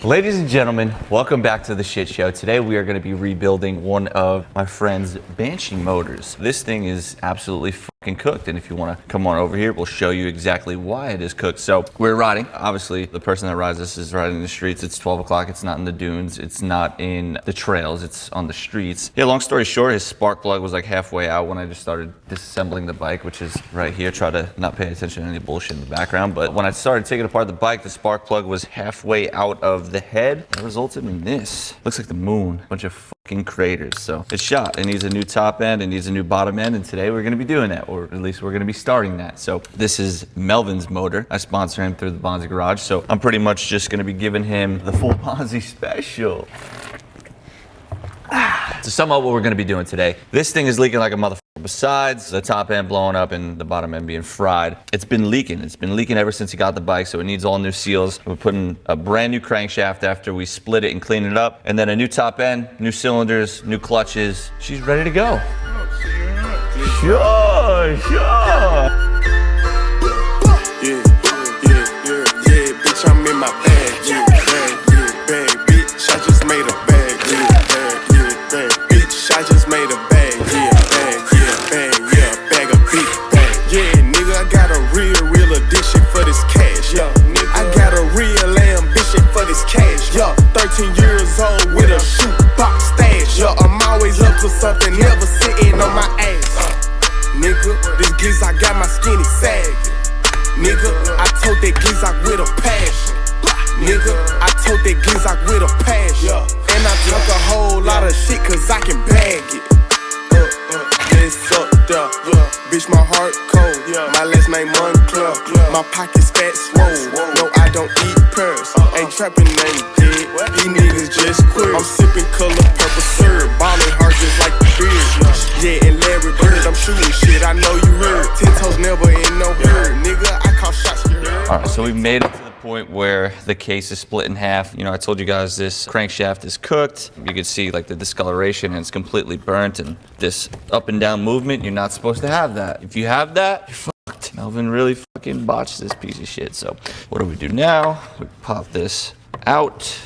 Ladies and gentlemen, welcome back to the shit show. Today we are going to be rebuilding one of my friend's Banshee motors. This thing is absolutely fucking cooked, and if you want to come on over here, we'll show you exactly why it is cooked. So we're riding. Obviously, the person that rides this is riding in the streets. It's 12 o'clock. It's not in the dunes. It's not in the trails. It's on the streets. Yeah, long story short, his spark plug was like halfway out when I just started disassembling the bike, which is right here. Try to not pay attention to any bullshit in the background. But when I started taking apart the bike, the spark plug was halfway out of the head. That resulted in this. Looks like the moon. Bunch of fucking craters. So it's shot. It needs a new top end. It needs a new bottom end. And today we're going to be doing that, or at least we're going to be starting that. So this is Melvin's motor. I sponsor him through the Bonzi garage. So I'm pretty much just going to be giving him the full Bonzi special. To sum up what we're going to be doing today, this thing is leaking like a motherfucker. Besides the top end blowing up and the bottom end being fried, it's been leaking. It's been leaking ever since he got the bike, so it needs all new seals. We're putting a brand new crankshaft after we split it and clean it up, and then a new top end, new cylinders, new clutches. She's ready to go. Sure. Yeah, bitch, I'm in my bag. Yeah, bag, bitch. I just made a bag. Yeah, bag, bitch. I just made a bag. Bag of big bag. Yeah, nigga, I got a real addiction for this cash. Yeah, nigga, I got a real ambition for this cash. Yeah, 13 years old with a shoebox stash. Yeah, I'm always up to something, never sitting on my ass. Nigga, this giz I got my skinny sagging. Nigga, I told that Gizak with a passion. Nigga, I told that Gizak with a passion. And I talk a whole lot of shit cause I can bag it. It's up there. Bitch, my heart cold. My last name Moncler. My pockets fat swole. No, I don't eat pears. Ain't trapping ain't dead. These niggas just queer. I'm sipping color purple syrup. Ballin' hard just like the beard. Yeah, and Larry Bird, I'm shooting shit. I know you heard. 10 toes never in no herd. Nigga, I call shots, you heard. All right, so we've made it to the point where the case is split in half. You know, I told you guys this crankshaft is cooked. You can see like the discoloration, and it's completely burnt, and this up and down movement, you're not supposed to have that. If you have that, you're fucked. Melvin really fucking botched this piece of shit. So what do we do now? We pop this out.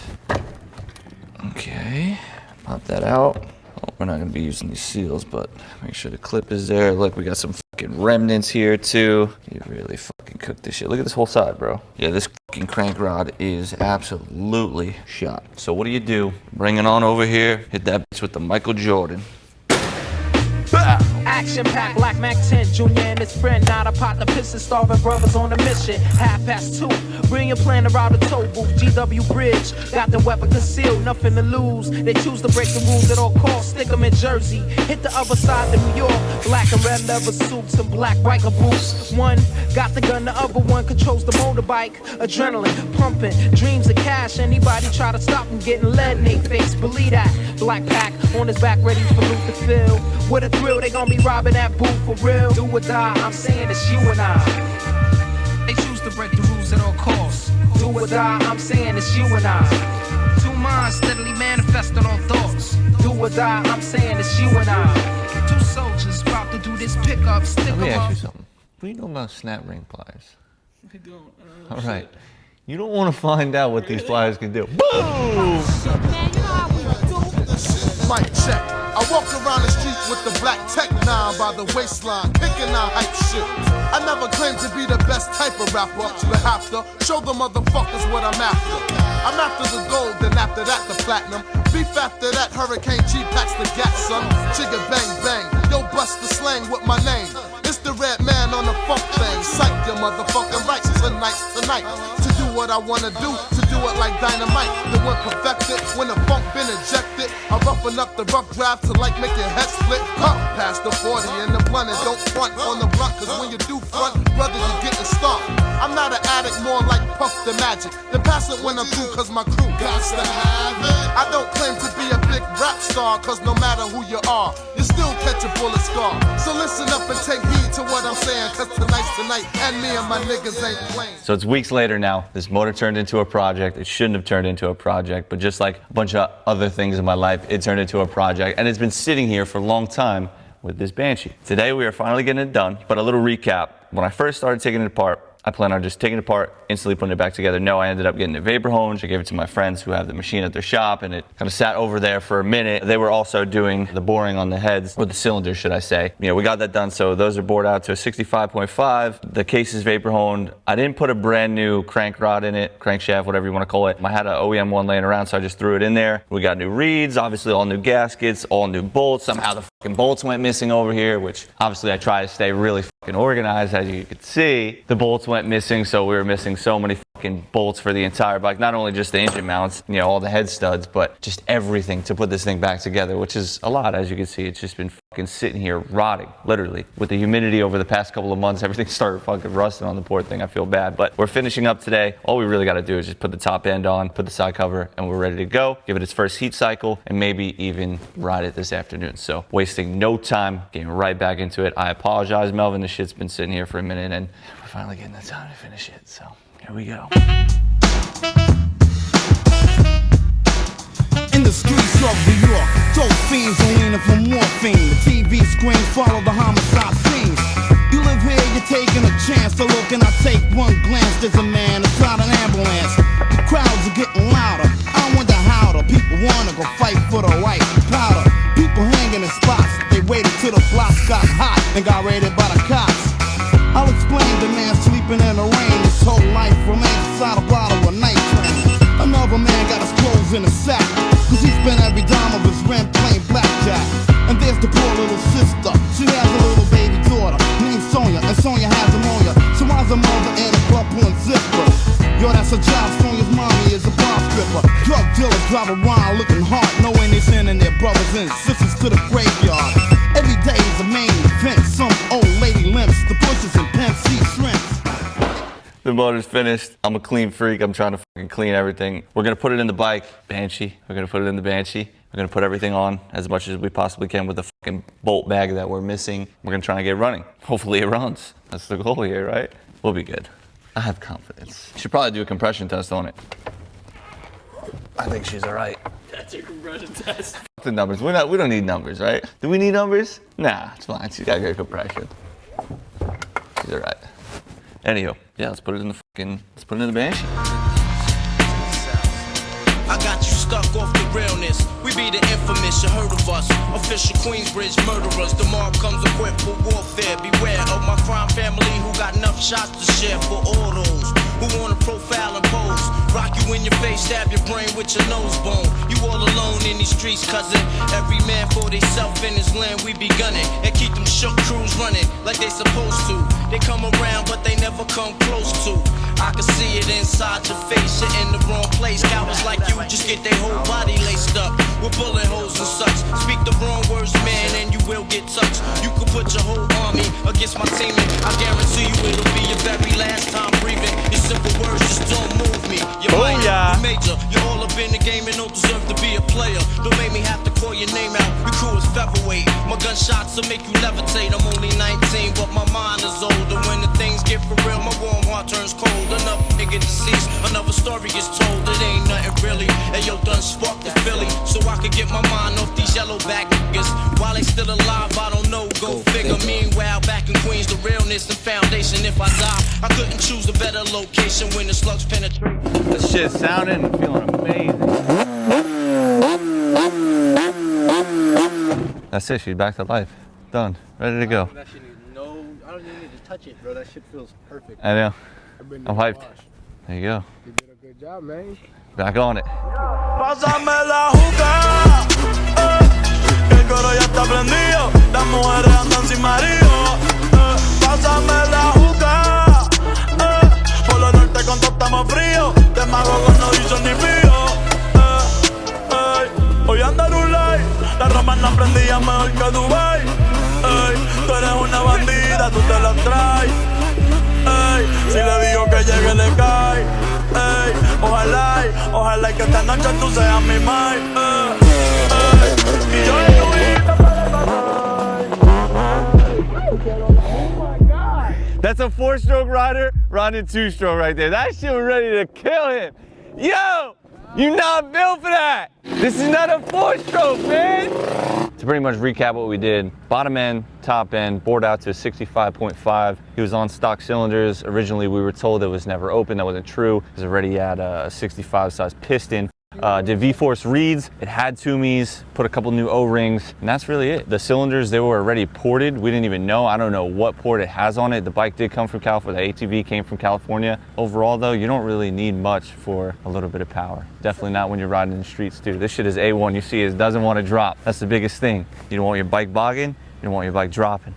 Okay, pop that out. Oh, we're not gonna be using these seals, but make sure the clip is there. Look, we got some fucking remnants here too. You really fucking cooked this shit. Look at this whole side, bro. Yeah, this fucking crank rod is absolutely shot. So what do? Bring it on over here. Hit that bitch with the Michael Jordan. Action pack, Black Mac 10, Junior and his friend, not a partner, piston starving brothers on a mission. 2:30, bring your plan around the tow booth, GW Bridge, got the weapon concealed, nothing to lose. They choose to break the rules at all costs, stick them in Jersey, hit the other side of New York, black and red leather suits and black biker boots. One got the gun, the other one controls the motorbike, adrenaline pumping, dreams of cash. Anybody try to stop them getting lead in their face, believe that. Black pack on his back, ready for loot to fill. With a thrill, they gon' be robbing that booth for real. Do or die, I'm saying it's you and I. They choose to break the rules at all costs. Do or die, I'm saying it's you and I. Two minds steadily manifesting on thoughts. Do or die, I'm saying it's you and I. Two soldiers about to do this pickup, stick Let me them ask up. you something. What do you know about snap ring pliers? I don't. All right. You don't want to find out what these pliers can do. Boom! Mic check. I walk around the street with the black tech 9 by the waistline, kicking out hype shit. I never claimed to be the best type of rapper, but have to show the motherfuckers what I'm after. I'm after the gold, then after that the platinum. Beef after that, Hurricane G packs the gat, son. Chigga bang bang, yo bust the slang with my name. It's the red man on the funk thing. Psych your motherfucking rights tonight. To do what I wanna do, to do it like dynamite. Then when perfected, when the funk been ejected, I roughen up the rough draft to like make your head split. Past the 40 and the blunt, and don't front on the blunt, cause when you do front, brother, you getting stomped. I'm not an addict, more like Puff the Magic. Then pass it when I'm through, cause my crew got to have it. I don't claim to be a big rap star, cause no matter who you are, you still catch a bullet scar. So listen up and take heed to what I'm saying, cause tonight's tonight, and me and my niggas ain't playing. So it's weeks later now. This motor turned into a project. It shouldn't have turned into a project, but just like a bunch of other things in my life, it turned into a project, and it's been sitting here for a long time with this Banshee. Today we are finally getting it done, but a little recap. When I first started taking it apart, I plan on just taking it apart, instantly putting it back together. No, I ended up getting a vapor hose. I gave it to my friends who have the machine at their shop, and it kind of sat over there for a minute. They were also doing the boring on the heads, or the cylinders, should I say. You know, we got that done, so those are bored out to a 65.5. The case is vapor honed. I didn't put a brand new crank rod in it, crankshaft, whatever you want to call it. I had an OEM one laying around, so I just threw it in there. We got new reeds, obviously all new gaskets, all new bolts. Somehow the fucking bolts went missing over here, which obviously I try to stay really fucking organized. As you could see, the bolts went missing, so we were missing so many fucking bolts for the entire bike. Not only just the engine mounts, you know, all the head studs, but just everything to put this thing back together, which is a lot. As you can see, it's just been fucking sitting here rotting, literally. With the humidity over the past couple of months, everything started fucking rusting on the poor thing. I feel bad, but we're finishing up today. All we really got to do is just put the top end on, put the side cover, and we're ready to go. Give it its first heat cycle, and maybe even ride it this afternoon. So wasting no time, getting right back into it. I apologize, Melvin. This shit's been sitting here for a minute, and we're finally getting the time to finish it. So here we go. In the streets of New York, dope fiends are leaning for morphine. The TV screen follow the homicide scenes. You live here, you're taking a chance to look, and I take one glance. There's a man inside an ambulance. The crowds are getting louder. I wonder how the people wanna go fight for the white powder. People hanging in spots. They waited till the blocks got hot and got raided by the cops. I'll explain the man sleeping in the rain. His whole life remains inside a bottle of night train. Another man got his clothes in a sack, cause he spent every dime of his rent playing blackjack. And there's the poor little sister. She has a little baby daughter named Sonia, and Sonia has pneumonia. So why's her mother in a club pulling zippers? Yo, that's a job. Sonia's mommy is a bar stripper. Drug dealers drive around looking hard, knowing they sending their brothers and sisters to the graveyard. Every day is a main event. Some old lady limps the bushes and pimp C shrimps. The motor's finished. I'm a clean freak. I'm trying to fucking clean everything. We're gonna put it in the bike, Banshee. We're gonna put it in the Banshee. We're gonna put everything on as much as we possibly can with the fucking bolt bag that we're missing. We're gonna try and get running. Hopefully it runs. That's the goal here, right? We'll be good. I have confidence. Should probably do a compression test on it. I think she's all right. That's your compression test. Fuck the numbers. We don't need numbers, right? Do we need numbers? Nah, it's fine. She's got good compression. She's all right. Anywho, yeah, let's put it in the Banshee. I got you stuck off the realness. We be the infamous, you heard of us. Official Queensbridge murderers. The mob comes equipped for warfare. Beware of my crime family who got enough shots to share for all those who wanna profile and pose. Rock you in your face, stab your brain with your nose bone. You all alone in these streets, cousin. Every man for theyself in his land, we be gunning. And keep them shook crews running like they supposed to. They come around, but they never come close to. I can see it inside your face, you're in the wrong place. Cowards like you just get their whole body laced up with bullet holes and such. Speak the wrong words, man, and you will get touched. You could put your whole army against my team, and I guarantee you it'll be your very last time breathing. Your simple words just don't move me. You're minor, you're major, you're all up in the game and don't deserve to be a player. Don't make me have to call your name out. Your crew is featherweight. My gunshots will make you levitate. I'm only 19, but my mind is older. When the things get for real, my warm heart turns cold. Another nigga deceased, another story gets told. It ain't nothing really. Hey yo, done sparked the Philly, so I could get my mind off these yellowback niggas. While they still alive, I don't know, go figure. Meanwhile, back in Queens, the realness and foundation. If I die, I couldn't choose a better location when the slugs penetrate. This shit's sounding and feeling amazing. That's it, she's back to life. Done, ready to go. That shit needs I don't even need to touch it, bro. That shit feels perfect. I know, I'm hyped. There you go. You did a good job, man. Back on it. Pásame la juca, el coro ya está prendido, las mujeres andan sin marido. Pásame la juca, por lo norte con todo estamos fríos, demagogos no dicen ni pío. Hoy anda en un live, la ropa la prendía mejor que Dubai. Tú eres una bandida, tú te la traes. Si le digo que llegue le cae. Ojalá y que esta noche tú seas mi mai. Y yo That's a 4-stroke rider riding 2-stroke right there. That shit was ready to kill him. Yo, you not built for that. This is not a 4-stroke, man. To pretty much recap what we did, bottom end, top end, bored out to 65.5. He was on stock cylinders. Originally, we were told it was never open. That wasn't true. It was already at a 65 size piston. Did V-force reads, it had Tumis, put a couple new O-rings, and that's really it. The cylinders, they were already ported. We didn't even know. I don't know what port it has on it. The bike did come from California. The ATV came from California. Overall though, you don't really need much for a little bit of power. Definitely not when you're riding in the streets too. This shit is A1. You see it doesn't want to drop. That's the biggest thing. You don't want your bike bogging. You don't want your bike dropping.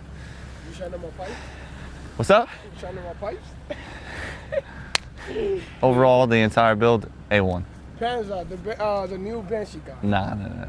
You shining my pipes? What's up? You shining my pipes? Overall, the entire build, A1. Panzer, the new Banshee guy. Nah.